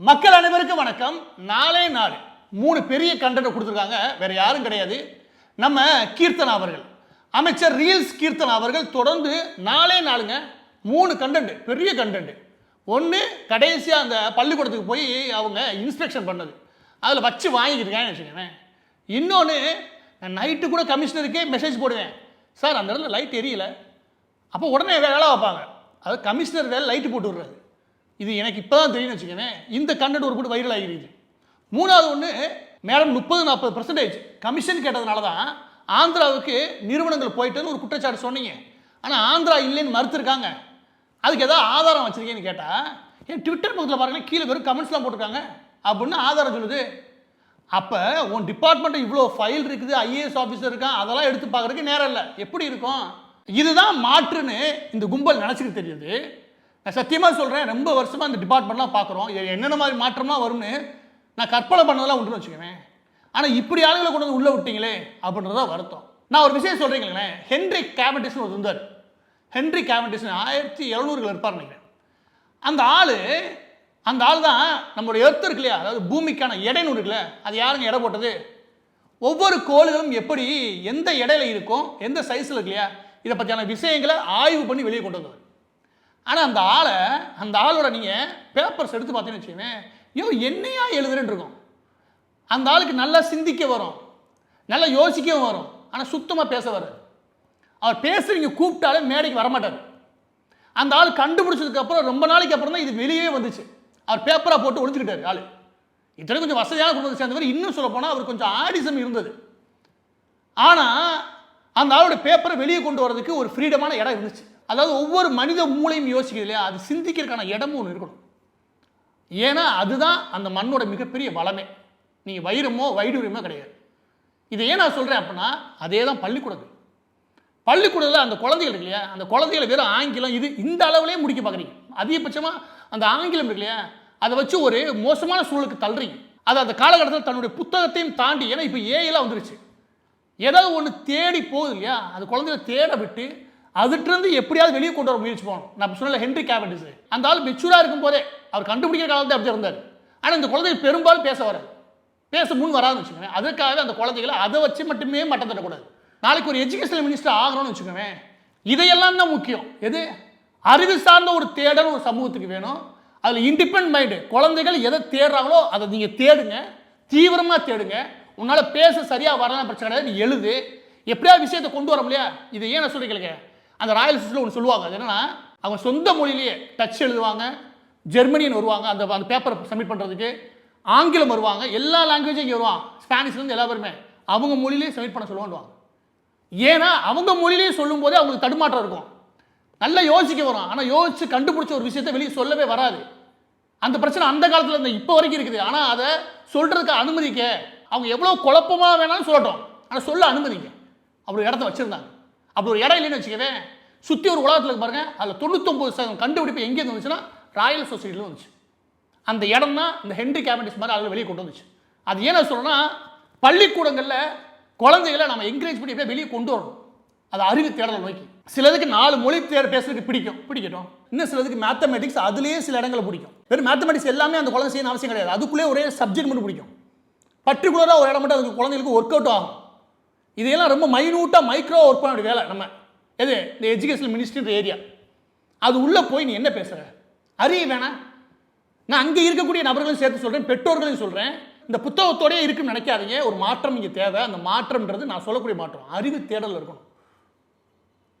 மக்கள் அனைவருக்கும் வணக்கம். நாளே நாள் 3 பெரிய கண்டென்ட் கொடுத்துருக்காங்க. வேற யாரும் கிடையாது, நம்ம கீர்த்தனா அவர்கள், அமைச்சர் ரீல்ஸ் கீர்த்தனா அவர்கள். தொடர்ந்து நாளே நாளுங்க 3 கண்டென்ட், பெரிய கண்டென்ட். ஒன்று கடைசியாக அந்த பள்ளிக்கூடத்துக்கு போய் அவங்க இன்ஸ்பெக்ஷன் பண்ணது, அதில் வச்சு வாங்கிக்கிருக்காங்கன்னு வச்சுக்கோங்க. இன்னொன்று, நைட்டு கூட கமிஷனருக்கே மெசேஜ் போடுவேன், சார் அந்த இடத்துல லைட் எரியல, அப்போ உடனே வேலை வைப்பாங்க. அது கமிஷனர் வேலை லைட்டு போட்டு விடுறது. இது எனக்கு இப்போ தான் தெரியும்னு வச்சுக்கோங்க. இந்த கண்டென்ட் ஒரு கூட வைரல் ஆகிருக்குது. மூணாவது ஒன்று, மேடம் 30-40% கமிஷன் கேட்டதுனால தான் ஆந்திராவுக்கு நிறுவனங்கள் போயிட்டுன்னு ஒரு குற்றச்சாட்டு சொன்னீங்க. ஆனால் ஆந்திரா இல்லைன்னு மறுத்துருக்காங்க. அதுக்கு ஏதாவது ஆதாரம் வச்சுருக்கேன்னு கேட்டால், என் ட்விட்டர் பக்கத்தில் பாருங்களேன், கீழே வெறும் கமெண்ட்ஸ்லாம் போட்டிருக்காங்க அப்படின்னு ஆதாரம் சொல்லுது. அப்போ உன் டிபார்ட்மெண்ட்டு இவ்வளோ ஃபைல் இருக்குது, ஐஏஎஸ் ஆஃபீஸர் இருக்கான், அதெல்லாம் எடுத்து பார்க்குறதுக்கு நேரம் இல்லை. எப்படி இருக்கும்? இதுதான் மாற்றுன்னு இந்த கும்பல் நினச்சிக்கிட்டு தெரியுது. நான் சத்தியமாக சொல்கிறேன், ரொம்ப வருஷமாக இந்த டிபார்ட்மெண்ட்லாம் பார்க்குறோம். என்னென்ன மாதிரி மாற்றம்லாம் வரும்னு நான் கற்பனை பண்ணதெல்லாம் உண்டுன்னு வச்சுக்கவேன். ஆனால் இப்படி ஆளுகளை கொண்டு வந்து உள்ளே விட்டீங்களே அப்படின்றத வருத்தம். நான் ஒரு விஷயம் சொல்கிறீங்களேன், ஹென்ரி கேவண்டிஸ்னு ஒரு இருந்தார். ஹென்ரி கேவண்டிஸ் 1700 இருப்பார் நினைக்கிறேன். அந்த ஆள் தான் நம்மளுடைய எர்த் இருக்கு இல்லையா, அதாவது பூமிக்கான எடைன்னு இருக்குல்ல, அது யாருங்க எடை போட்டது? ஒவ்வொரு கோள்களும் எப்படி எந்த எடையில இருக்கும், எந்த சைஸில் இருக்கு இல்லையா, இதை பற்றியான விஷயங்களை ஆய்வு பண்ணி வெளியே கொண்டு வந்தவர். ஆனால் அந்த ஆளோட நீங்கள் பேப்பர்ஸ் எடுத்து பார்த்தீங்கன்னு வச்சுக்கோங்க, என்னையா எழுதுறேன்னு இருக்கும். அந்த ஆளுக்கு நல்லா சிந்திக்க வரும், நல்லா யோசிக்கவும் வரும், ஆனால் சுத்தமாக பேச வராது. அவர் பேசுறீங்க கூப்பிட்டாலே மேடைக்கு வரமாட்டார். அந்த ஆள் கண்டுபிடிச்சதுக்கப்புறம் ரொம்ப நாளைக்கு அப்புறம் தான் இது வெளியே வந்துச்சு. அவர் பேப்பராக போட்டு ஒழிச்சுக்கிட்டார் ஆள். இத்தனை கொஞ்சம் வசதியான குடும்பத்தை சேர்ந்தவர். இன்னும் சொல்ல போனால் அவர் கொஞ்சம் ஆடிசம் இருந்தது. ஆனால் அந்த ஆளோட பேப்பரை வெளியே கொண்டு வரதுக்கு ஒரு ஃப்ரீடமான இடம் இருந்துச்சு. அதாவது ஒவ்வொரு மனித மூளையும் யோசிக்குது இல்லையா, அது சிந்திக்கிறதுக்கான இடமும் ஒன்று இருக்கணும். ஏன்னா அதுதான் அந்த மண்ணோட மிகப்பெரிய வளமே. நீங்கள் வைரமோ வைடூரியமோ கிடையாது. இதை ஏன் நான் சொல்கிறேன் அப்படின்னா, அதே தான் பள்ளிக்கூடத்தில் அந்த குழந்தைகள் இருக்கு இல்லையா, அந்த குழந்தைகளை வெறும் ஆங்கிலம் இது இந்த அளவுலேயே முடிக்க பார்க்குறீங்க. அதிகபட்சமாக அந்த ஆங்கிலம் இருக்கு இல்லையா, அதை வச்சு ஒரு மோசமான சூழலுக்கு தள்ளுறீங்க. அது அந்த காலகட்டத்தில் தன்னுடைய புத்தகத்தையும் தாண்டி, ஏன்னா இப்போ ஏஐலாம் வந்துருச்சு, ஏதாவது ஒன்று தேடி போகுது இல்லையா, அது குழந்தைகளை தேட விட்டு அதுலேருந்து எப்படியாவது வெளியே கொண்டு வர முயற்சி போகணும். நான் சொன்ன ஹென்ரி கேவண்டிஸ், அந்த ஆள் மெச்சூராக இருக்கும் போதே அவர் கண்டுபிடிக்கிற காலத்தை அப்படி இருந்தார். ஆனால் இந்த குழந்தைகள் பெரும்பாலும் பேச முன் வராதுன்னு வச்சுக்கோங்க. அதுக்காக அந்த குழந்தைகளை அதை வச்சு மட்டுமே மட்டம் தட்டக்கூடாது. நாளைக்கு ஒரு எஜுகேஷனல் மினிஸ்டர் ஆகணும்னு வச்சுக்கோங்க, இதையெல்லாம் தான் முக்கியம். எது அறிவு சார்ந்த ஒரு தேடல் ஒரு சமூகத்துக்கு வேணும். அதில் இண்டிபெண்ட் மைண்டு, குழந்தைகள் எதை தேடுறாங்களோ அதை நீங்கள் தேடுங்க, தீவிரமாக தேடுங்க. உன்னால் பேச சரியாக வரலாம் பிரச்சனை கிடையாது, நீ எழுது, எப்படியாவது விஷயத்தை கொண்டு வர முடியா. இதை ஏன் நான் சொல்லிக்கலுங்க, அந்த ராயல் சிஸ்டத்தில் ஒன்று சொல்லுவாங்க, அது என்னன்னா, அவங்க சொந்த மொழியிலேயே டச் எழுதுவாங்க, ஜெர்மனியன் வருவாங்க அந்த பேப்பரை சப்மிட் பண்ணுறதுக்கு, ஆங்கிலம் வருவாங்க, எல்லா லாங்குவேஜும் இங்கே வருவாங்க, ஸ்பானிஷ்லேருந்து எல்லா பேருமே அவங்க மொழியிலேயே சப்மிட் பண்ண சொல்லுவாங்க. ஏன்னா அவங்க மொழியிலேயே சொல்லும் போதே அவங்களுக்கு தடுமாற்றம் இருக்கும், நல்லா யோசிக்க வரும். ஆனால் யோசிச்சு கண்டுபிடிச்ச ஒரு விஷயத்தை வெளியே சொல்லவே வராது. அந்த பிரச்சனை அந்த காலத்தில் இருந்த இப்போ வரைக்கும் இருக்குது. ஆனால் அதை சொல்கிறதுக்கு அனுமதிக்க அவங்க எவ்வளோ குழப்பமாக வேணாலும் சொல்லட்டும், ஆனால் சொல்ல அனுமதிங்க. அப்படி ஒரு இடத்த வச்சுருந்தாங்க. அப்படி ஒரு இடம் இல்லைன்னு வச்சுக்கவே, சுற்றி ஒரு உலகத்தில் பாருங்க, அதில் 99% கண்டுபிடிப்பு எங்கேருந்து வந்துச்சுன்னா ராயல் சொசைட்டியில் வந்துச்சு. அந்த இடம் தான் இந்த ஹென்ரி கேவண்டிஸ் மாதிரி அதில் வெளியே கொண்டு வந்துச்சு. அது ஏன்னா சொல்கிறேன்னா, பள்ளிக்கூடங்களில் குழந்தைகளை நம்ம என்கரேஜ் பண்ணி எப்படியே வெளியே கொண்டு வரணும். அது அறிவு தேடலை நோக்கி. சிலதுக்கு 4 மொழி பேசுறதுக்கு பிடிக்கட்டும். இன்னும் சிலதுக்கு மேத்தமெட்டிக்ஸ், அதுலேயே சில இடங்களை பிடிக்கும். வெறும் மேத்தமெட்டிக்ஸ் எல்லாமே அந்த குழந்தை செய்யணும் அவசியம் கிடையாது. அதுக்குள்ளே ஒரே சப்ஜெக்ட் மட்டும் பிடிக்கும். பர்டிகுலராக ஒரு இடம் மட்டும் அதுக்கு குழந்தைகளுக்கு ஒர்க் அவுட் ஆகும். இதையெல்லாம் ரொம்ப மைனூட்டாக மைக்ரோ ஒர்க் பண்ண வேலை நம்ம எது இந்த எஜுகேஷனல் மினிஸ்ட்ரின்ற ஏரியா. அது உள்ளே போய் நீ என்ன பேசுகிற, அறிய வேணாம். நான் அங்கே இருக்கக்கூடிய நபர்களையும் சேர்த்து சொல்கிறேன், பெற்றோர்களையும் சொல்கிறேன், இந்த புத்தகத்தோடய இருக்குன்னு நினைக்காதீங்க. ஒரு மாற்றம் இங்கே தேவை. அந்த மாற்றம்ன்றது நான் சொல்லக்கூடிய மாற்றம் அறிவு தேடல் இருக்கணும்.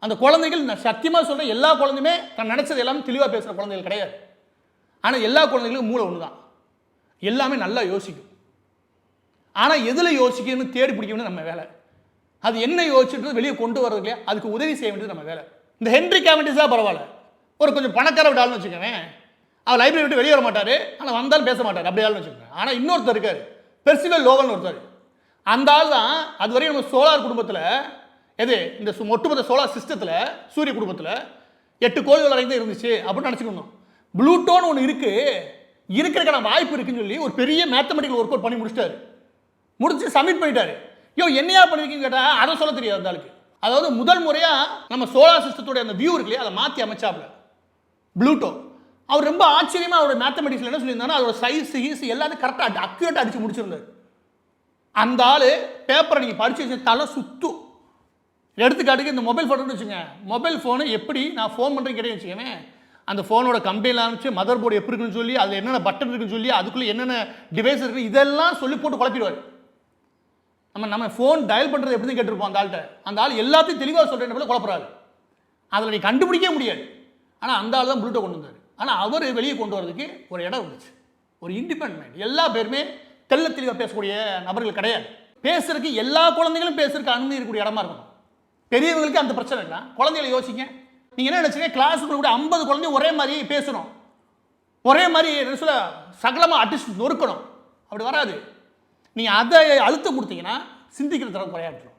அந்த குழந்தைகள், நான் சத்தியமாக சொல்கிறேன், எல்லா குழந்தையுமே நான் நினச்சது எல்லாமே தெளிவாக பேசுகிற குழந்தைகள் கிடையாது. ஆனால் எல்லா குழந்தைகளுக்கும் மூளை ஒன்று தான், எல்லாமே நல்லா யோசிக்கும். ஆனால் எதில் யோசிக்கணும்னு தேடி பிடிக்கணும்னு நம்ம வேலை. அது என்ன யோசிச்சுட்டு வெளியே கொண்டு வர்றது இல்லையா, அதுக்கு உதவி செய்ய வேண்டியது நம்ம வேலை. இந்த ஹென்ரி கேவண்டிஸ் தான் பரவாயில்ல, ஒரு கொஞ்சம் பணக்கார விடாலும் வச்சுக்கோங்க, அவர் லைப்ரரி விட்டு வெளியே வர மாட்டார், ஆனால் வந்தாலும் பேச மாட்டார், அப்படி ஆளுன்னு வச்சுக்கோங்க. ஆனால் இன்னொருத்தர் இருக்கார், பெர்சிவல் லோவல்னு ஒருத்தர். அந்த ஆள் தான் அது வரையும் நம்ம சோலார் குடும்பத்தில், எது இந்த ஒட்டுமொத்த சோலார் சிஸ்டத்தில், சூரிய குடும்பத்தில் 8 கோள்கள் வரைக்கும் இருந்துச்சு அப்படின்னு நினச்சிக்கணும். ப்ளூட்டோன்னு ஒன்று இருக்கிறதுக்கான வாய்ப்பு இருக்குன்னு சொல்லி ஒரு பெரிய மேத்தமெட்டிக்கல் ஒர்க் அவுட் பண்ணி முடிச்சு சப்மிட் பண்ணிட்டாரு. என்னையா பண்ணிருக்கீங்க கேட்டால் அதை சொல்ல தெரியாது அந்த ஆளுக்கு. அதாவது முதல் முறையாக நம்ம சோலார் சிஸ்டத்தோட அந்த வியூ இருக்கு இல்லையா, அதை மாற்றி அமைச்சாப்ல ப்ளூட்டோ. அவர் ரொம்ப ஆச்சரியமாக அவரோட மேத்தமெட்டிக்ஸில் என்ன சொல்லியிருந்தாங்கன்னா அதோட சைஸ் ஹீஸ் எல்லாத்தையும் கரெக்டாக அக்யூரேட்டாக அடித்து முடிச்சிருந்தார். அந்த ஆள் பேப்பரை நீங்கள் படித்து வச்சு தலை சுற்றும். எடுத்துக்காட்டுக்கு இந்த மொபைல் ஃபோன் வச்சுங்க, மொபைல் ஃபோனு எப்படி நான் ஃபோன் பண்ணுறேன் கிடையாது வச்சுக்கோங்க, அந்த ஃபோனோட கம்பெனியில் ஆரம்பிச்சு மதர் போர்டு எப்படி இருக்குன்னு சொல்லி அதில் என்னென்ன பட்டன் இருக்குன்னு சொல்லி அதுக்குள்ளே என்னென்ன டிவைஸ் இருக்குது இதெல்லாம் சொல்லி போட்டு குழப்பிடுவார். நம்ம ஃபோன் டயல் பண்ணுறது எப்படின்னு கேட்டிருப்போம் அந்த ஆள்கிட்ட. அந்த ஆள் எல்லாத்தையும் தெளிவாக சொல்கிறேன் போல குழப்பறாரு. அதில் நீ கண்டுபிடிக்க முடியாது. ஆனால் அந்த ஆள் தான் ப்ளூட்டோ கொண்டு வந்தார். ஆனால் அவர் வெளியே கொண்டு வரதுக்கு ஒரு இடம் இருந்துச்சு, ஒரு இண்டிபெண்ட் மைண்ட். எல்லா பேருமே தெள்ள தெளிவாக பேசக்கூடிய நபர்கள் கிடையாது. பேசுறதுக்கு எல்லா குழந்தைகளும் பேசுறதுக்கு அனுமதி இருக்கக்கூடிய இடமா இருக்கணும். பெரியவங்களுக்கு அந்த பிரச்சனை இல்லை. குழந்தைகளை யோசிங்க. நீங்கள் என்ன நினச்சிங்க, கிளாஸுக்குள்ள கூட 50 குழந்தையும் ஒரே மாதிரி பேசணும், ஒரே மாதிரி என்ன சொல்ல சகலமாக அடிச்சு நொறுக்கணும், அப்படி வராது. நீங்கள் அதை அழுத்தம் கொடுத்தீங்கன்னா சிந்திக்கிற தரம் குறையாட்டுரும்.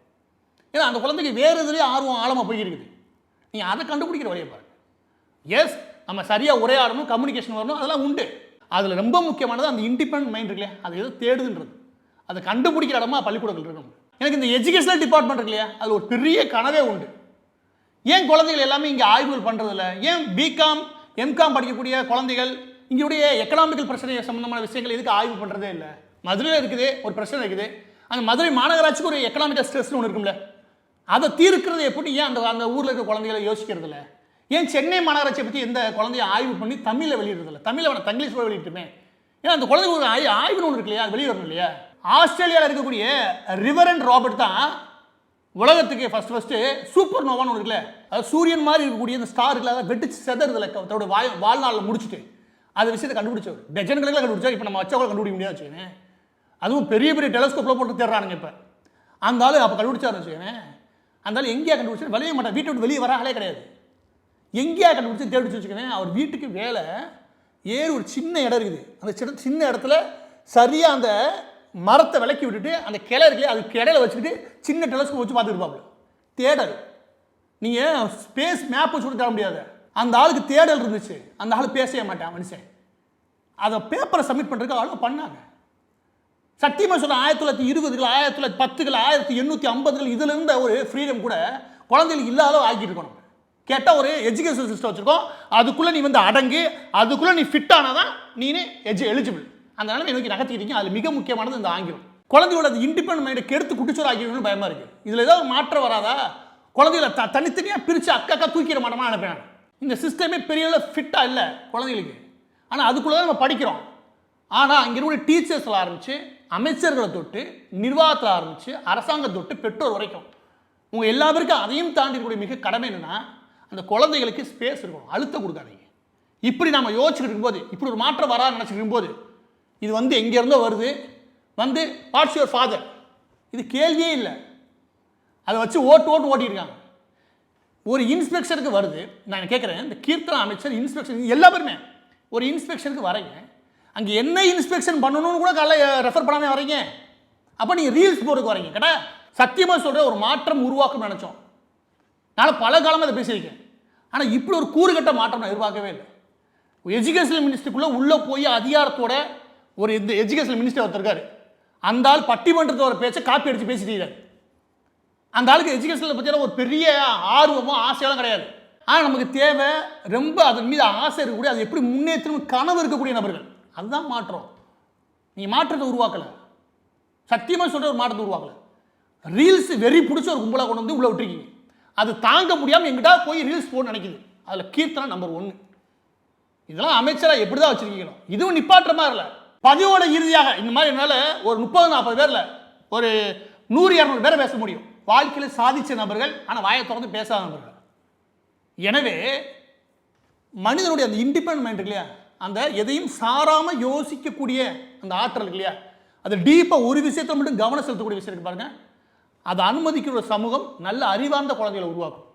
ஏன்னா அந்த குழந்தைக்கு வேறு எதுலேயும் ஆர்வம் ஆழமாக போயிருக்குது. நீங்கள் அதை கண்டுபிடிக்கிற வழியை பாருங்கள். எஸ், நம்ம சரியாக உரையாடணும், கம்யூனிகேஷன் வரணும், அதெல்லாம் உண்டு. அதில் ரொம்ப முக்கியமானது அந்த இண்டிபெண்ட் மைண்ட் இருக்குல்லையா, அது எது தேடுதுன்றது. அதை கண்டுபிடிக்கிற இடமா பள்ளிக்கூடங்கள் இருக்கணும். எனக்கு இந்த எஜுகேஷனல் டிபார்ட்மெண்ட் இருக்கு இல்லையா, அது ஒரு பெரிய கனவே உண்டு. ஏன் குழந்தைகள் எல்லாமே இங்கே ஆய்வுகள் பண்ணுறதில்ல? ஏன் பிகாம் எம்காம் படிக்கக்கூடிய குழந்தைகள் இங்களுடைய எக்கனாமிக்கல் பிரச்சனை சம்பந்தமான விஷயங்கள் எதுக்கு ஆய்வு பண்ணுறதே இல்லை? மதுரையில் இருக்குது ஒரு பிரச்சனை இருக்குது, அந்த மதுரை மாநகராட்சிக்கு ஒரு எக்கனாமிக்கல் ஸ்ட்ரெஸ்னு ஒன்று இருக்கும்ல, அதை தீர்க்கிறது எப்படி? ஏன் அந்த ஊரில் இருக்கிற குழந்தைகளை யோசிக்கிறது இல்லை? ஏன் சென்னை மாநகராட்சியை பற்றி எந்த குழந்தைய ஆய்வு பண்ணி தமிழில் வெளியிடுறதில்ல? தமிழில் வேணாம், தங்கிலீஷ் வெளியிட்டுமே. ஏன்னா அந்த குழந்தைங்க ஒரு ஆய்வுன்னு ஒன்று இருக்கு இல்லையா, அது வெளியிடணும் இல்லையா? ஆஸ்திரேலியாவில் இருக்கக்கூடிய ரிவரண்ட் ராபர்ட் தான் உலகத்துக்கு ஃபஸ்ட்டு சூப்பர் நோவான்னு ஒன்று இருக்குல்ல, அது சூரியன் மாதிரி இருக்கக்கூடிய இந்த ஸ்டார் இருக்குல்ல, அதை வெட்டிச்சு செதறதில்ல தன்னோட வாழ்நாளில் முடிச்சுட்டு அது விஷயத்தை கண்டுபிடிச்சவர். டஜன்களுக்கு கண்டுபிடிச்சார். இப்போ நம்ம வச்சவங்களை கண்டுபிடிக்க முடியாது வச்சுக்கோங்க. அதுவும் பெரிய பெரிய டெலஸ்கோப்பில் போட்டு தேடுறானுங்க. இப்போ அந்த ஆள் அப்போ கண்டுபிடிச்சாருன்னு வச்சுக்கோங்க. அந்த ஆள் எங்கேயா கண்டுபிடிச்சார்? வெளியே மாட்டார், வீட்டை விட்டு வெளியே வராங்களே கிடையாது. எங்கேயா கண்டுபிடிச்சி தேடிச்சு வச்சுக்கோங்க. அவர் வீட்டுக்கு வேலை ஏறு ஒரு சின்ன இடம் இருக்குது, அந்த சின்ன இடத்துல சரியாக அந்த மரத்தை விலக்கி விட்டுட்டு அந்த கிளை இருக்குல்லையே அதுக்கு இடையில வச்சுக்கிட்டு சின்ன டெலஸ்கோப் வச்சு பார்த்துருப்பாப்புல. தேடல், நீங்கள் ஸ்பேஸ் மேப் வச்சு கூட தேட முடியாது. அந்த ஆளுக்கு தேடல் இருந்துச்சு. அந்த ஆள் பேசவே மாட்டான் மனுஷன். அதை பேப்பரை சப்மிட் பண்ணுறதுக்கு ஆளுங்க பண்ணாங்க. சத்தியமாக சொல்ல 1920 1910 1850 இதில் இருந்த ஒரு ஃப்ரீடம் கூட குழந்தைகளுக்கு இல்லாத ஆக்கிட்டு இருக்கணும். கேட்டால் ஒரு எஜுகேஷன் சிஸ்டம் வச்சுருக்கோம், அதுக்குள்ளே நீ வந்து அடங்கி அதுக்குள்ளே நீ ஃபிட் ஆனால் தான் நீ எலிஜிபிள். அந்த நிலைமை நோக்கி நகர்த்திக்கிட்டீங்க. அது மிக முக்கியமானது இந்த ஆங்கிலம். குழந்தைகளோட அது இண்டிபெண்ட் மைண்டை கெடுத்து குட்டிச்சோறு ஆக்கிடணும்னு பயமாக இருக்குது. இதில் ஏதாவது மாற்றம் வராதா? குழந்தைகளை தனித்தனியாக பிரித்து அக்கா தூக்கிட மாட்டோமா நினைப்பேன். இந்த சிஸ்டமே பெரிய ஃபிட்டாக இல்லை குழந்தைகளுக்கு. ஆனால் அதுக்குள்ளே தான் நம்ம படிக்கிறோம். ஆனால் இங்கே இருக்கக்கூடிய டீச்சர்ஸில் ஆரம்பித்து அமைச்சர்களை தொட்டு நிர்வாகத்தில் ஆரம்பித்து அரசாங்கம் தொட்டு பெற்றோர் வரைக்கும் உங்கள் எல்லா பேருக்கும் அதையும் தாண்டி இருக்கக்கூடிய மிக கடமை என்னென்னா அந்த குழந்தைகளுக்கு ஸ்பேஸ் இருக்கணும், அழுத்தம் கொடுக்காதீங்க. இப்படி நம்ம யோசிச்சுட்டு இருக்கும்போது, இப்படி ஒரு மாற்றம் வரான்னு நினச்சிட்டு இருக்கும்போது, இது வந்து எங்கேருந்தோ வருது, வந்து வாட்ஸ் யுவர் ஃபாதர், இது கேள்வியே இல்லை. அதை வச்சு ஓட்டியிருக்காங்க. ஒரு இன்ஸ்பெக்ஷனுக்கு வருது, நான் கேட்குறேன், இந்த கீர்த்தனா அமைச்சர் இன்ஸ்பெக்ஷன் எல்லா பேருமே ஒரு இன்ஸ்பெக்ஷனுக்கு வரீங்க, அங்கே என்ன இன்ஸ்பெக்ஷன் பண்ணணும்னு கூட காலைல ரெஃபர் பண்ணாமல் வரீங்க. அப்போ நீங்கள் ரீல்ஸ் போடுறதுக்கு வரீங்க. கேட்டா சத்தியமாக சொல்கிற ஒரு மாற்றம் உருவாக்கும் நினச்சோம். நான் பல காலமாக அதை பேசியிருக்கேன். ஆனால் இப்படி ஒரு கூறுகட்ட மாற்றம் நான் எதிர்பார்க்கவே இல்லை. எஜுகேஷனல் மினிஸ்ட்ரிக்குள்ளே உள்ளே போய் அதிகாரத்தோட ஒரு இந்த எஜுகேஷனல் மினிஸ்டர் ஒருத்தர் இருக்கார். அந்த ஆள் பட்டிமன்றத்தோட பேச்சை காப்பி அடித்து பேசிட்டு அந்த ஆளுக்கு எஜுகேஷனில் பற்றியான ஒரு பெரிய ஆர்வமோ ஆசையெல்லாம் கிடையாது. ஆனால் நமக்கு தேவை ரொம்ப அதன் மீது ஆசை இருக்கக்கூடிய, அது எப்படி முன்னேற்றம் கனவு இருக்கக்கூடிய நபர்கள். அதுதான் மாற்றம். நீங்கள் மாற்றத்தை உருவாக்கலை, சத்தியமாக சொல்கிற ஒரு மாற்றத்தை உருவாக்கலை. ரீல்ஸ் வெறி பிடிச்ச ஒரு கும்பலாக கொண்டு வந்து உள்ளே விட்டுருக்கீங்க. அது தாங்க முடியாமல் எங்கிட்ட போய் ரீல்ஸ் போட நினைக்குது. அதில் கீர்த்தனா நம்பர் 1. இதெல்லாம் அமைச்சராக எப்படி தான் வச்சுருக்கீங்களோ இதுவும் நிப்பாட்டுற மாதிரி இல்லை. பதிவோட இறுதியாக இந்த மாதிரி என்னால் ஒரு 30-40 பேரில் ஒரு 100-200 பேரை பேச முடியும். வாழ்க்கையில் சாதித்த நபர்கள், ஆனால் வாயை திறந்து பேசாத நபர்கள். எனவே மனிதனுடைய அந்த இண்டிபெண்ட் மைண்ட் இல்லையா, அந்த எதையும் சாராமல் யோசிக்கக்கூடிய அந்த ஆற்றல் இருக்கு இல்லையா, அது டீப்பாக ஒரு விஷயத்தை மட்டும் கவனம் செலுத்தக்கூடிய விஷயம் இருக்கு பாருங்க. அதை அனுமதிக்கிற ஒரு சமூகம் நல்ல அறிவார்ந்த குழந்தைகளை உருவாக்கும்.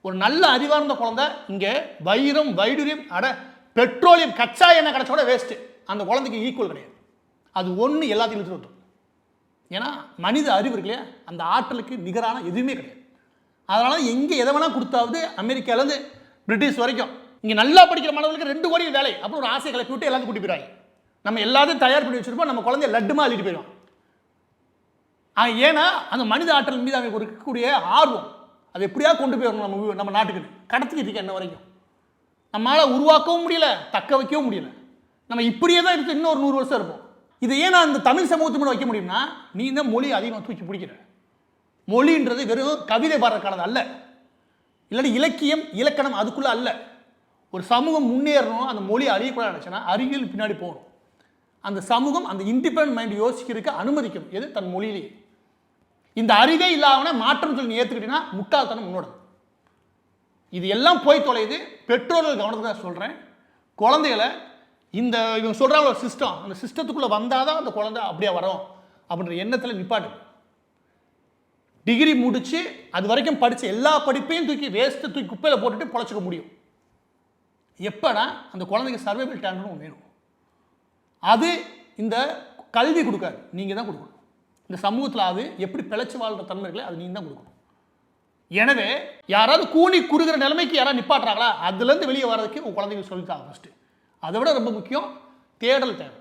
ஒரு நல்ல அறிவார்ந்த குழந்தை இங்கே வைரம் வைடூரியம் பெட்ரோலியம் கச்சா எண்ணெய் கிடைச்சோட வேஸ்ட்டு, அந்த குழந்தைக்கு ஈக்குவல் கிடையாது. அது ஒன்று எல்லாத்தையும் இழுத்து. ஏன்னா மனித அறிவு இருக்கு இல்லையா, அந்த ஆற்றலுக்கு நிகரான எதுவுமே கிடையாது. அதனால எங்கே எதை வேணால் கொடுத்தாவது அமெரிக்காவிலேருந்து பிரிட்டிஷ் வரைக்கும் இங்கே நல்லா படிக்கிற மாணவர்களுக்கு 2 கோடி வேலை அப்புறம் ஒரு ஆசையை கிளப்பி விட்டு எல்லாத்தையும் கூட்டி போயிடுவாங்க. நம்ம எல்லாத்தையும் தயார் பண்ணி வச்சுருப்போம், நம்ம குழந்தைய லட்டுமா அள்ளிட்டு போயிடுவோம். ஏன்னா அந்த மனித ஆற்றல் மீது அவங்க இருக்கக்கூடிய ஆர்வம், அது எப்படியா கொண்டு போயிடணும் நம்ம நாட்டுக்கு கடத்திக்கிட்டு இருக்க என்ன வரைக்கும். நம்மளால் உருவாக்கவும் முடியல, தக்க வைக்கவும் முடியல. நம்ம இப்படியே தான் இருக்கு, இன்னொரு 100 வருஷம் இருப்போம். இது ஏன் நான் இந்த தமிழ் சமூகத்து மேலே வைக்க முடியும்னா, நீ தான் மொழி அதிகமாக தூக்கி பிடிக்கிற. மொழின்றது வெறும் கவிதை பாடுறதுக்கானது அல்ல, இல்லாட்டி இலக்கியம் இலக்கணம் அதுக்குள்ள அல்ல. ஒரு சமூகம் முன்னேறணும், அந்த மொழி அழியக்கூடாது நினைச்சுன்னா அறிவியல் பின்னாடி போகணும். அந்த சமூகம் அந்த இண்டிபெண்டன்ட் மைண்ட் யோசிக்கிறதுக்கு அனுமதிக்கும். எது? தன் மொழியிலேயே. இந்த அறிவே இல்லாம மாற்றம் சொல்லி நீ ஏற்றுக்கிட்டீங்கன்னா முட்டாள்தனம் முன்னோட. இது எல்லாம் போய் தொலைது. பெற்றோர்கள் கவனத்துக்கு தான் சொல்கிறேன். குழந்தைகளை இந்த இவங்க சொல்கிறாங்க ஒரு சிஸ்டம், அந்த சிஸ்டத்துக்குள்ளே வந்தால் தான் அந்த குழந்தை அப்படியே வரும் அப்படின்ற எண்ணத்தில் நிப்பாட்டு. டிகிரி முடித்து அது வரைக்கும் படித்த எல்லா படிப்பையும் தூக்கி வேஸ்ட்டு தூக்கி குப்பையில் போட்டுட்டு பொழைச்சிக்க முடியும். எப்படா அந்த குழந்தைக்கு சர்வைவல் டேலண்ட்னு ஒன்று வேணும். அது இந்த கல்வி கொடுக்காது, நீங்கள் தான் கொடுக்கணும். இந்த சமூகத்தில் அது எப்படி பிழைச்சி வாழ்கிற தன்மை இருக்குல்ல, அது நீங்கள் தான் கொடுக்கணும். எனவே யாராவது கூனி குறுகிற நிலைமைக்கு யாராவது நிப்பாட்டுறாங்களா, அதுலேருந்து வெளியே வர்றதுக்கு உங்கள் குழந்தைங்க சொல்லித்தாங்க ஃபஸ்ட்டு. அதை விட ரொம்ப முக்கியம் தேடல் தேவை.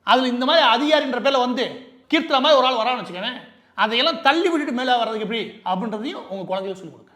அதில் இந்த மாதிரி அதிகாரின்ற பேரில் வந்து கீர்த்தன மாதிரி ஒரு ஆள் வரான்னு வச்சுக்கோங்க, அதையெல்லாம் தள்ளி விட்டுட்டு மேலே வர்றதுக்கு எப்படி அப்படின்றதையும் உங்கள் குழந்தைங்க சொல்லிக் கொடுங்க.